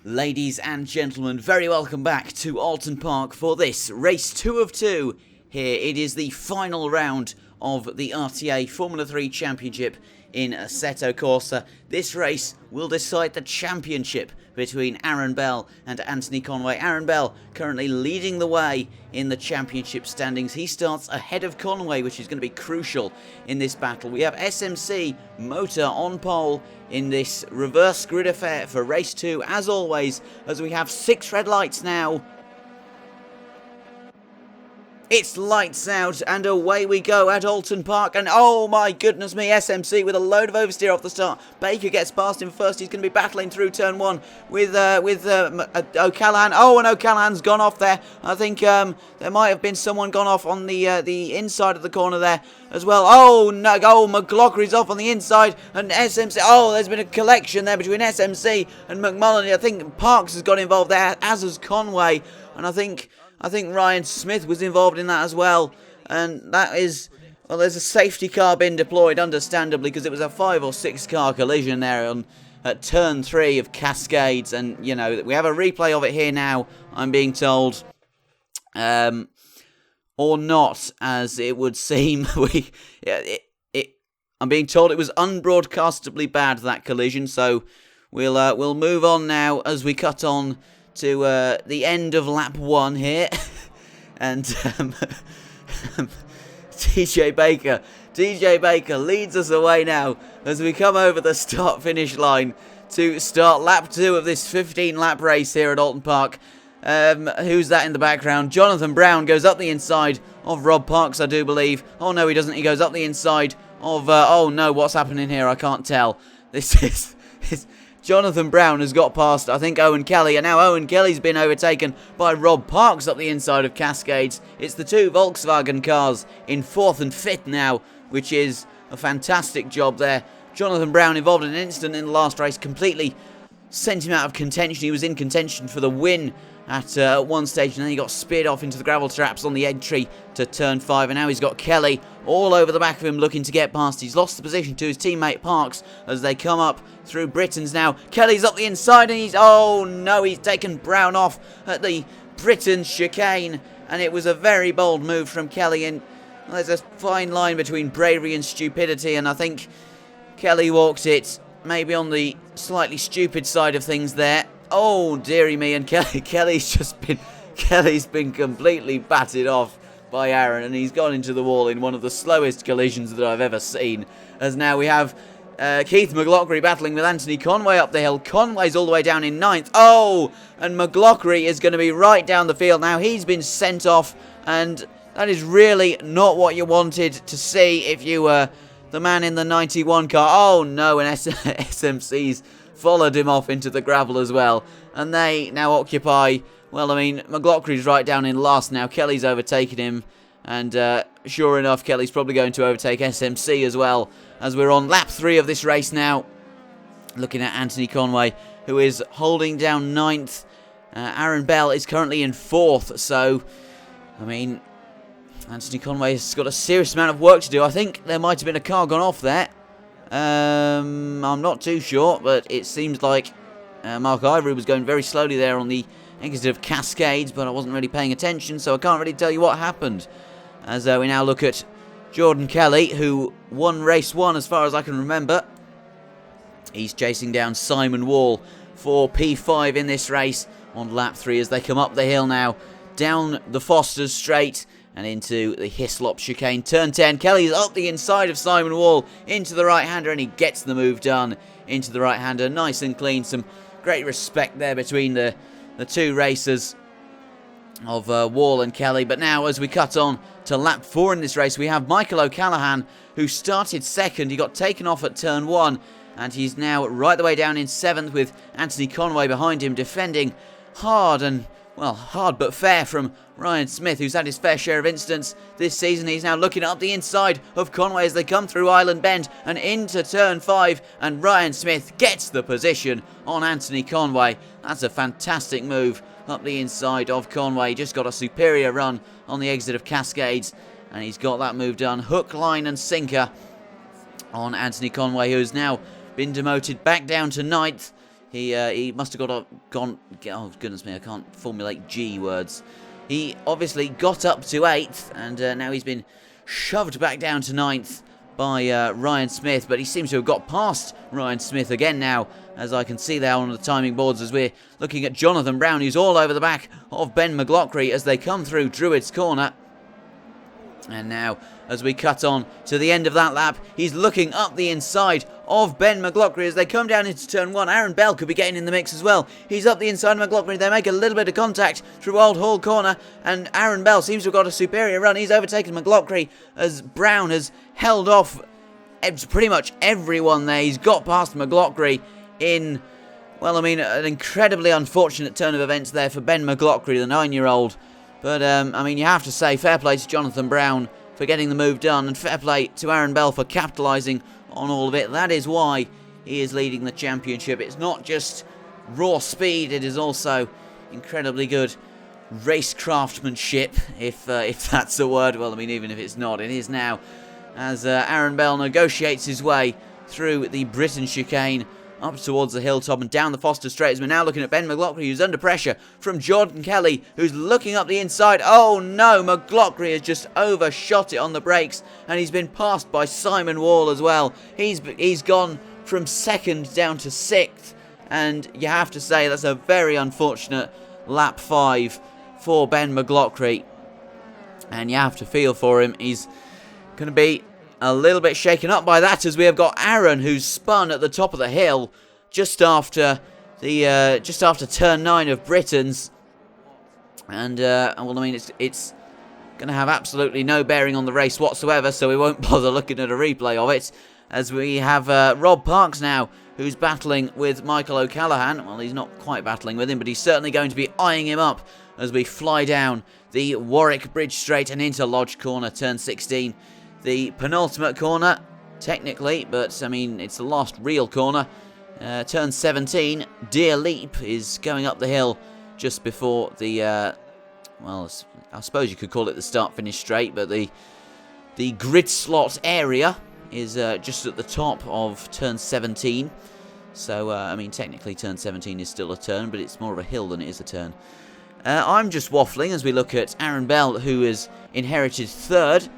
Ladies and gentlemen, very welcome back to Oulton Park for this race 2 of 2. Here it is the final round of the RTA Formula 3 Championship in Assetto Corsa. This race will decide the championship between Aron Bell and Anthony Conway. Aron Bell currently leading the way in the championship standings. He starts ahead of Conway, which is going to be crucial in this battle. We have SMC Motor on pole in this reverse grid affair for race 2, as always, as we have 6 red lights now. It's lights out and away we go at Oulton Park, and oh my goodness me, SMC with a load of oversteer off the start. Baker gets past him first. He's going to be battling through turn 1 with O'Callaghan. Oh, and O'Callaghan's gone off there. I think there might have been someone gone off on the inside of the corner there as well. Oh no, McLaughlin's off on the inside, and SMC. Oh, there's been a collection there between SMC and McMullen. I think Parks has got involved there, as has Conway, and I think Ryan Smith was involved in that as well. And that is, well, there's a safety car being deployed, understandably, because it was a 5 or 6 car collision there at turn 3 of Cascades. And, you know, we have a replay of it here now, I'm being told. Or not, as it would seem. I'm being told it was unbroadcastably bad, that collision. So we'll move on now as we cut on to the end of lap 1 here. And DJ Baker leads us away now as we come over the start-finish line to start lap 2 of this 15-lap race here at Oulton Park. Who's that in the background? Jonathan Brown goes up the inside of Rob Parks, I do believe. Oh no, he doesn't. He goes up the inside of oh no, what's happening here? I can't tell. This is Jonathan Brown has got past, I think, Owen Kelly, and now Owen Kelly's been overtaken by Rob Parks up the inside of Cascades. It's the 2 Volkswagen cars in 4th and 5th now, which is a fantastic job there. Jonathan Brown involved in an incident in the last race, completely sent him out of contention. He was in contention for the win at one stage, and then he got speared off into the gravel traps on the entry to turn 5, and now he's got Kelly all over the back of him looking to get past. He's lost the position to his teammate Parks as they come up through Britain's now. Kelly's up the inside, and oh no, he's taken Brown off at the Britain's chicane, and it was a very bold move from Kelly. And well, there's a fine line between bravery and stupidity, and I think Kelly walked it maybe on the slightly stupid side of things there. Oh dearie me, and Kelly's been completely batted off by Aron, and he's gone into the wall in one of the slowest collisions that I've ever seen. As now we have Keith McLaughlin battling with Anthony Conway up the hill. Conway's all the way down in 9th. Oh, and McLaughlin is going to be right down the field now. He's been sent off, and that is really not what you wanted to see if you were the man in the 91 car. Oh no, and SMC's followed him off into the gravel as well, and they now occupy, well, I mean, McLaughlin's right down in last now. Kelly's overtaken him, and sure enough, Kelly's probably going to overtake SMC as well, as we're on lap 3 of this race now, looking at Anthony Conway, who is holding down 9th. Aron Bell is currently in 4th, so, I mean, Anthony Conway's got a serious amount of work to do. I think there might have been a car gone off there. I'm not too sure, but it seems like Mark Ivory was going very slowly there on the exit of Cascades, but I wasn't really paying attention, so I can't really tell you what happened. As we now look at Jordan Kelly, who won race 1 as far as I can remember. He's chasing down Simon Wall for P5 in this race on lap 3 as they come up the hill now, down the Fosters straight and into the Hislop chicane. Turn 10, Kelly's up the inside of Simon Wall into the right-hander, and he gets the move done into the right-hander. Nice and clean. Some great respect there between the 2 racers of Wall and Kelly. But now, as we cut on to lap 4 in this race, we have Michael O'Callaghan, who started 2nd. He got taken off at turn 1, and he's now right the way down in 7th with Anthony Conway behind him, defending hard and, well, hard but fair from Ryan Smith, who's had his fair share of incidents this season. He's now looking up the inside of Conway as they come through Island Bend and into turn 5, and Ryan Smith gets the position on Anthony Conway. That's a fantastic move up the inside of Conway. Just got a superior run on the exit of Cascades, and he's got that move done. Hook, line and sinker on Anthony Conway, who's now been demoted back down to 9th. He must have gone. Oh goodness me, I can't formulate G words. He obviously got up to 8th, and now he's been shoved back down to 9th by Ryan Smith, but he seems to have got past Ryan Smith again now, as I can see there on the timing boards, as we're looking at Jonathan Brown, who's all over the back of Ben McLaughlin as they come through Druids Corner. And now, as we cut on to the end of that lap, he's looking up the inside of Ben McLaughlin as they come down into turn 1. Aron Bell could be getting in the mix as well. He's up the inside of McLaughlin. They make a little bit of contact through Old Hall Corner, and Aron Bell seems to have got a superior run. He's overtaken McLaughlin as Brown has held off pretty much everyone there. He's got past McLaughlin in, well, I mean, an incredibly unfortunate turn of events there for Ben McLaughlin, the 9-year-old. But, I mean, you have to say, fair play to Jonathan Brown for getting the move done, and fair play to Aron Bell for capitalising on all of it. That is why he is leading the championship. It's not just raw speed, it is also incredibly good race craftsmanship, if that's a word. Well, I mean, even if it's not, it is now, as Aron Bell negotiates his way through the Britain chicane up towards the hilltop and down the Foster Straight, as we're now looking at Ben McLaughlin, who's under pressure from Jordan Kelly, who's looking up the inside. Oh no, McLaughlin has just overshot it on the brakes, and he's been passed by Simon Wall as well. He's gone from 2nd down to 6th, and you have to say that's a very unfortunate lap 5 for Ben McLaughlin, and you have to feel for him. He's going to be a little bit shaken up by that, as we have got Aron, who's spun at the top of the hill just after turn 9 of Britain's, and well, I mean, it's going to have absolutely no bearing on the race whatsoever, so we won't bother looking at a replay of it, as we have Rob Parks now, who's battling with Michael O'Callaghan. Well, he's not quite battling with him, but he's certainly going to be eyeing him up as we fly down the Warwick Bridge Straight and into Lodge Corner, turn 16. The penultimate corner, technically, but, I mean, it's the last real corner. Turn 17, Deer Leap is going up the hill just before the, well, I suppose you could call it the start-finish straight, but the grid slot area is just at the top of turn 17. So, I mean, technically turn 17 is still a turn, but it's more of a hill than it is a turn. I'm just waffling as we look at Aron Bell, who has inherited 3rd.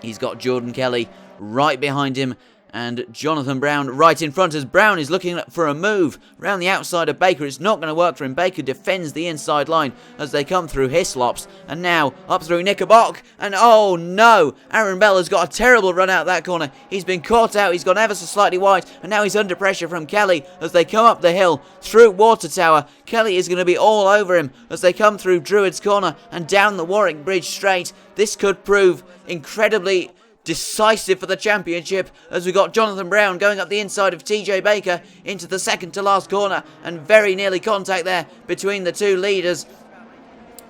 He's got Jordan Kelly right behind him, and Jonathan Brown right in front, as Brown is looking for a move round the outside of Baker. It's not going to work for him. Baker defends the inside line as they come through Hislops, and now up through Knickerbock, and oh no, Aron Bell has got a terrible run out that corner. He's been caught out. He's gone ever so slightly wide, and now he's under pressure from Kelly as they come up the hill through Water Tower. Kelly is going to be all over him as they come through Druids Corner and down the Warwick Bridge Straight. This could prove incredibly decisive for the championship, as we got Jonathan Brown going up the inside of TJ Baker into the 2nd to last corner, and very nearly contact there between the two leaders,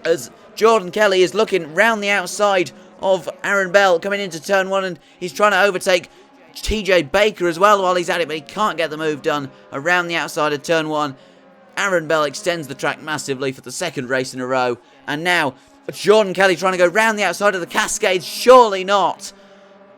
as Jordan Kelly is looking round the outside of Aron Bell coming into turn 1, and he's trying to overtake TJ Baker as well while he's at it, but he can't get the move done around the outside of turn 1. Aron Bell extends the track massively for the 2nd race in a row, and now Jordan Kelly trying to go round the outside of the Cascades. Surely not.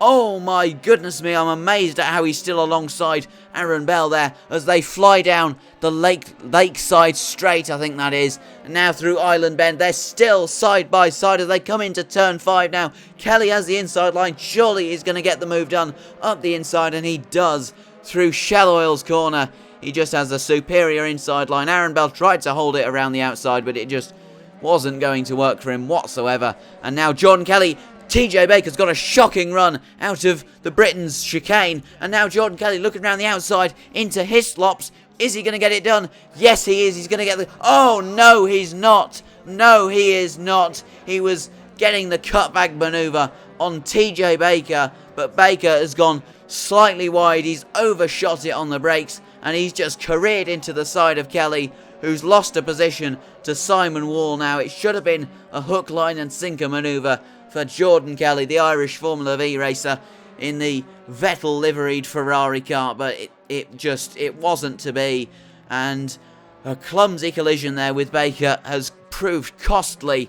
Oh my goodness me, I'm amazed at how he's still alongside Aron Bell there as they fly down the Lakeside Straight, I think that is, and now through Island Bend. They're still side by side as they come into turn 5 now. Kelly has the inside line. Surely he's going to get the move done up the inside, and he does through Shell Oil's corner. He just has a superior inside line. Aron Bell tried to hold it around the outside, but it just wasn't going to work for him whatsoever. And now Jordan Kelly, TJ Baker's got a shocking run out of the Britain's chicane, and now Jordan Kelly looking around the outside into Hislops. Is he going to get it done? Yes, he is. He's going to get the... Oh, no, he's not. No, he is not. He was getting the cutback manoeuvre on TJ Baker, but Baker has gone slightly wide. He's overshot it on the brakes, and he's just careered into the side of Kelly, who's lost a position to Simon Wall now. It should have been a hook, line and sinker manoeuvre for Jordan Kelly, the Irish Formula V racer, in the Vettel liveried Ferrari car, but it wasn't to be, and a clumsy collision there with Baker has proved costly,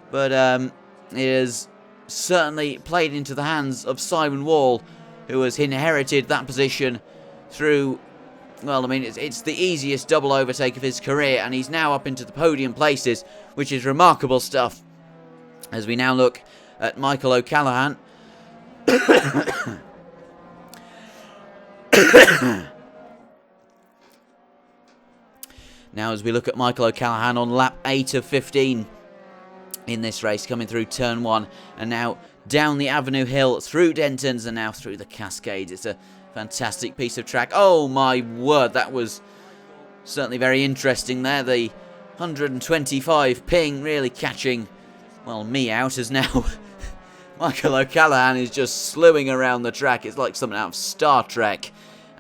but it has certainly played into the hands of Simon Wall, who has inherited that position through well, I mean, it's the easiest double overtake of his career, and he's now up into the podium places, which is remarkable stuff. As we now look at Michael O'Callaghan. Now, as we look at Michael O'Callaghan on lap 8 of 15 in this race, coming through turn 1, and now down the Avenue Hill, through Denton's, and now through the Cascades. It's a fantastic piece of track. Oh my word, that was certainly very interesting there. The 125 ping really catching, well, me out, as now Michael O'Callaghan is just slewing around the track. It's like something out of Star Trek.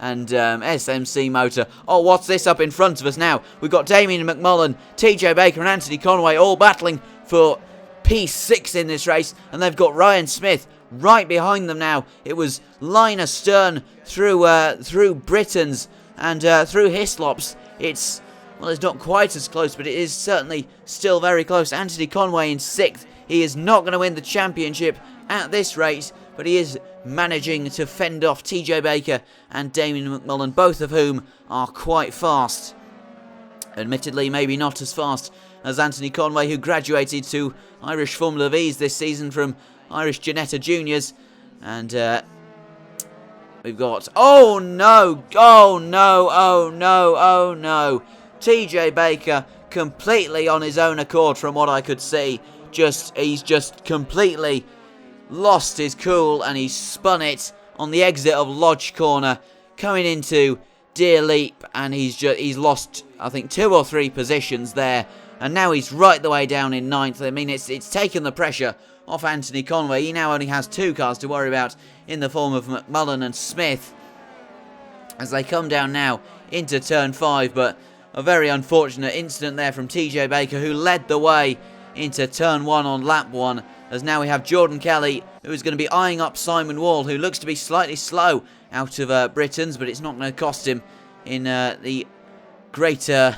And SMC Motor. Oh, what's this up in front of us now? We've got Damien McMullen, TJ Baker and Anthony Conway all battling for P6 in this race. And they've got Ryan Smith right behind them now. It was line astern through Britain's and through Hislop's. It's not quite as close, but it is certainly still very close. Anthony Conway in 6th. He is not going to win the championship at this race, but he is managing to fend off TJ Baker and Damien McMullen, both of whom are quite fast. Admittedly, maybe not as fast as Anthony Conway, who graduated to Irish Formula V's this season from Irish Ginetta Juniors. And we've got... Oh no! Oh no! Oh no! Oh no! TJ Baker completely on his own accord, from what I could see. He's just completely lost his cool, and he spun it on the exit of Lodge Corner, coming into Deer Leap, and he's lost, I think, 2 or 3 positions there, and now he's right the way down in 9th. I mean, it's taken the pressure off Anthony Conway. He now only has 2 cars to worry about in the form of McMullen and Smith as they come down now into turn 5, but a very unfortunate incident there from TJ Baker, who led the way into turn 1 on lap 1, as now we have Jordan Kelly, who is going to be eyeing up Simon Wall, who looks to be slightly slow out of Britain's, but it's not going to cost him in the greater,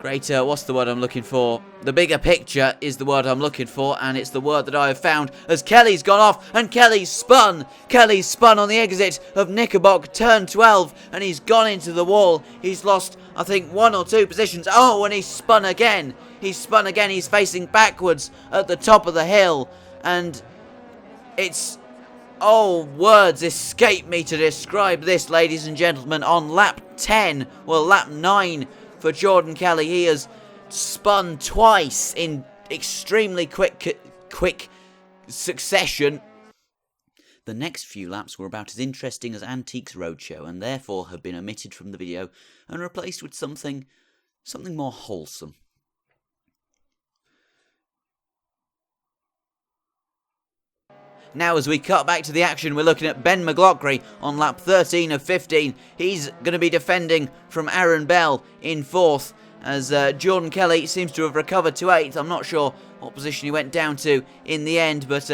what's the word I'm looking for? The bigger picture is the word I'm looking for, and it's the word that I have found, as Kelly's gone off, and Kelly's spun on the exit of Knickerbock, turn 12, and he's gone into the wall. He's lost, I think, 1 or 2 positions. Oh, and he's spun again. He's facing backwards at the top of the hill, and it's... Oh, words escape me to describe this, ladies and gentlemen. On lap 10, well, lap 9 for Jordan Kelly, he has spun twice in extremely quick succession. The next few laps were about as interesting as Antiques Roadshow, and therefore have been omitted from the video and replaced with something more wholesome. Now, as we cut back to the action, we're looking at Ben McLaughlin on lap 13 of 15. He's going to be defending from Aron Bell in 4th, as Jordan Kelly seems to have recovered to 8th. I'm not sure what position he went down to in the end, but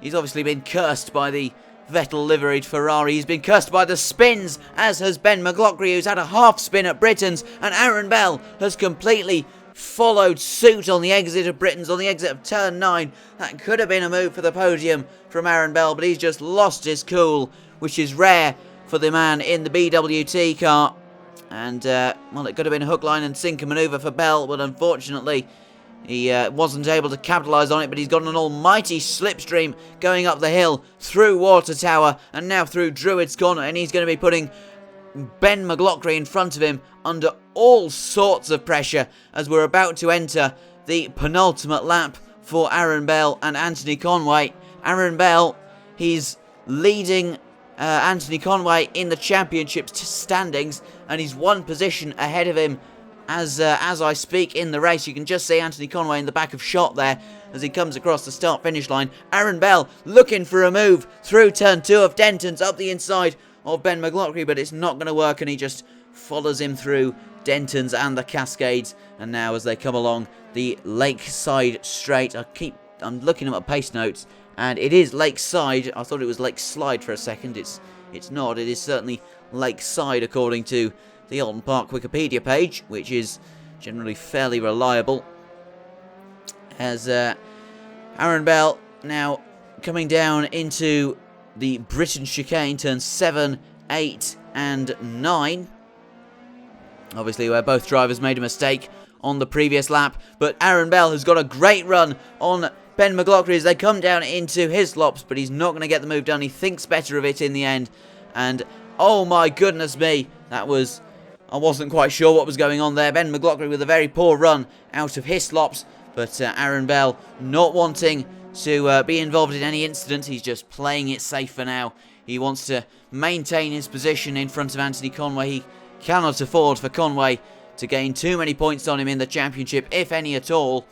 he's obviously been cursed by the Vettel liveried Ferrari. He's been cursed by the spins, as has Ben McLaughlin, who's had a half spin at Britain's, and Aron Bell has completely followed suit on the exit of Britain's, on the exit of turn 9. That could have been a move for the podium from Aron Bell, but he's just lost his cool, which is rare for the man in the BWT car. And, well, it could have been a hook, line and sinker manoeuvre for Bell, but unfortunately he wasn't able to capitalise on it. But he's got an almighty slipstream going up the hill, through Water Tower, and now through Druids Corner, and he's going to be putting Ben McLaughlin in front of him under all sorts of pressure, as we're about to enter the penultimate lap for Aron Bell and Anthony Conway. Aron Bell, he's leading Anthony Conway in the championship standings, and he's 1 position ahead of him as I speak in the race. You can just see Anthony Conway in the back of shot there as he comes across the start-finish line. Aron Bell looking for a move through turn 2 of Denton's up the inside of Ben McLaughlin, but it's not going to work, and he just follows him through Denton's and the Cascades. And now, as they come along the Lakeside Straight, I'm looking at my pace notes, and it is Lakeside. I thought it was Lakeslide for a second. It's not. It is certainly Lakeside, according to the Oulton Park Wikipedia page, which is generally fairly reliable. As Aron Bell now coming down into the Britain chicane, turns 7, 8 and 9. Obviously, where both drivers made a mistake on the previous lap. But Aron Bell has got a great run on Ben McLaughlin as they come down into his slops, but he's not going to get the move done. He thinks better of it in the end. And, oh my goodness me, I wasn't quite sure what was going on there. Ben McLaughlin with a very poor run out of his slops. But Aron Bell not wanting to be involved in any incident. He's just playing it safe for now. He wants to maintain his position in front of Anthony Conway. He cannot afford for Conway to gain too many points on him in the championship, if any at all.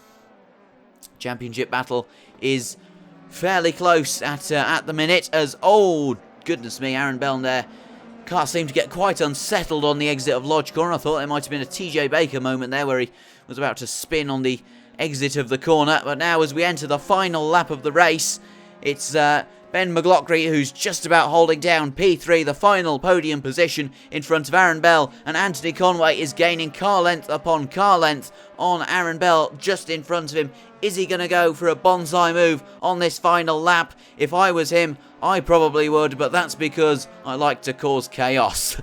Championship battle is fairly close at the minute as, oh, goodness me, Aron Bell there. Car seemed to get quite unsettled on the exit of Lodge Corner. I thought there might have been a TJ Baker moment there where he was about to spin on the exit of the corner. But now as we enter the final lap of the race, it's Ben McLaughlin who's just about holding down P3, the final podium position in front of Aron Bell. And Anthony Conway is gaining car length upon car length on Aron Bell just in front of him. Is he going to go for a bonsai move on this final lap? If I was him, I probably would, but that's because I like to cause chaos.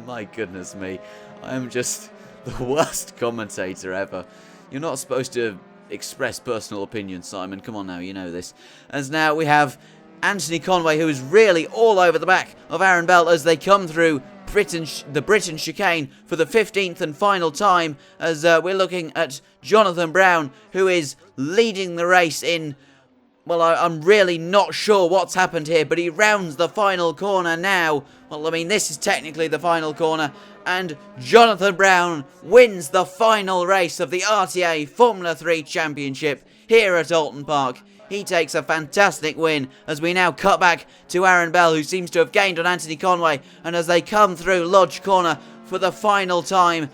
My goodness me. I am just the worst commentator ever. You're not supposed to express personal opinion, Simon. Come on now, you know this. As now we have Conway, who is really all over the back of Aron Bell as they come through the Britain chicane for the 15th and final time, as we're looking at Jonathan Brown, who is leading the race in, well, I'm really not sure what's happened here, but he rounds the final corner now. Well, I mean, this is technically the final corner, and Jonathan Brown wins the final race of the RTA Formula 3 Championship here at Oulton Park. He takes a fantastic win as we now cut back to Aron Bell, who seems to have gained on Anthony Conway. And as they come through Lodge Corner for the final time,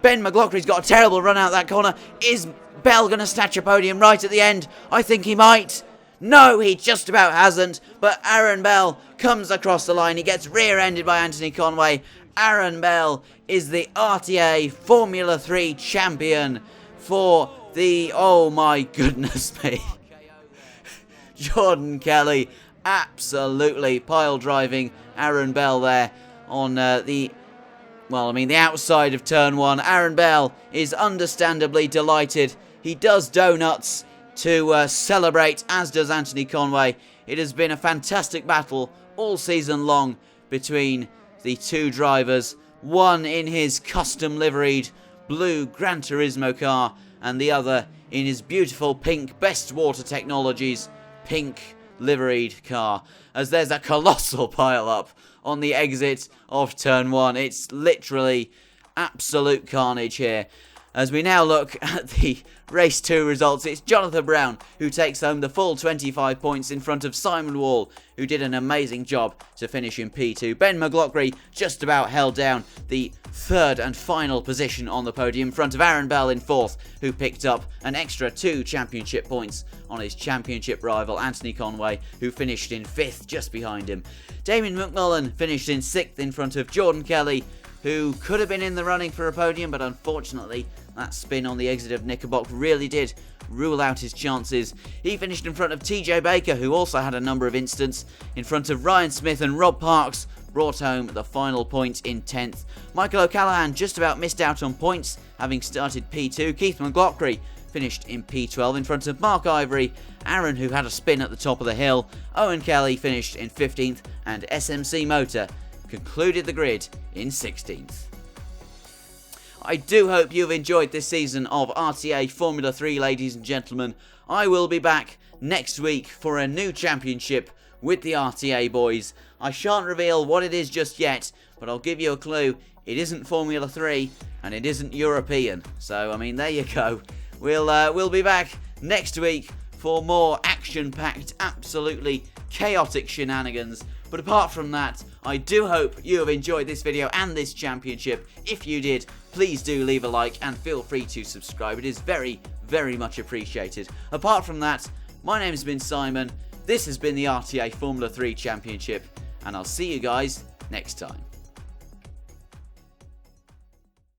Ben McLaughlin's got a terrible run out that corner. Is Bell going to snatch a podium right at the end? I think he might. No, he just about hasn't. But Aron Bell comes across the line. He gets rear-ended by Anthony Conway. Aron Bell is the RTA Formula 3 champion for the... Oh my goodness me. Jordan Kelly absolutely pile driving Aron Bell there on the outside of turn 1. Aron Bell is understandably delighted. He does donuts to celebrate, as does Anthony Conway. It has been a fantastic battle all season long between the two drivers. One in his custom liveried blue Gran Turismo car and the other in his beautiful pink Best Water Technologies pink liveried car, as there's a colossal pile up on the exit of turn 1. It's literally absolute carnage here. As we now look at the race 2 results, it's Jonathan Brown who takes home the full 25 points in front of Simon Wall, who did an amazing job to finish in P2. Ben McLaughlin just about held down the third and final position on the podium in front of Aron Bell in 4th, who picked up an extra 2 championship points on his championship rival Anthony Conway, who finished in 5th just behind him. Damien McMullen finished in 6th in front of Jordan Kelly, who could have been in the running for a podium, but unfortunately that spin on the exit of Knickerbock really did rule out his chances. He finished in front of TJ Baker, who also had a number of incidents, in front of Ryan Smith, and Rob Parks brought home the final point in 10th. Michael O'Callaghan just about missed out on points, having started P2. Keith McLaughlin finished in P12 in front of Mark Ivory, Aaron, who had a spin at the top of the hill. Owen Kelly finished in 15th, and SMC Motor concluded the grid in 16th. I do hope you've enjoyed this season of RTA Formula 3, ladies and gentlemen. I will be back next week for a new championship with the RTA boys. I shan't reveal what it is just yet, but I'll give you a clue. It isn't Formula 3 and it isn't European. So, I mean, there you go. We'll be back next week for more action-packed, absolutely chaotic shenanigans. But apart from that, I do hope you have enjoyed this video and this championship. If you did, please do leave a like and feel free to subscribe. It is very, very much appreciated. Apart from that, my name has been Simon. This has been the RTA Formula 3 Championship, and I'll see you guys next time.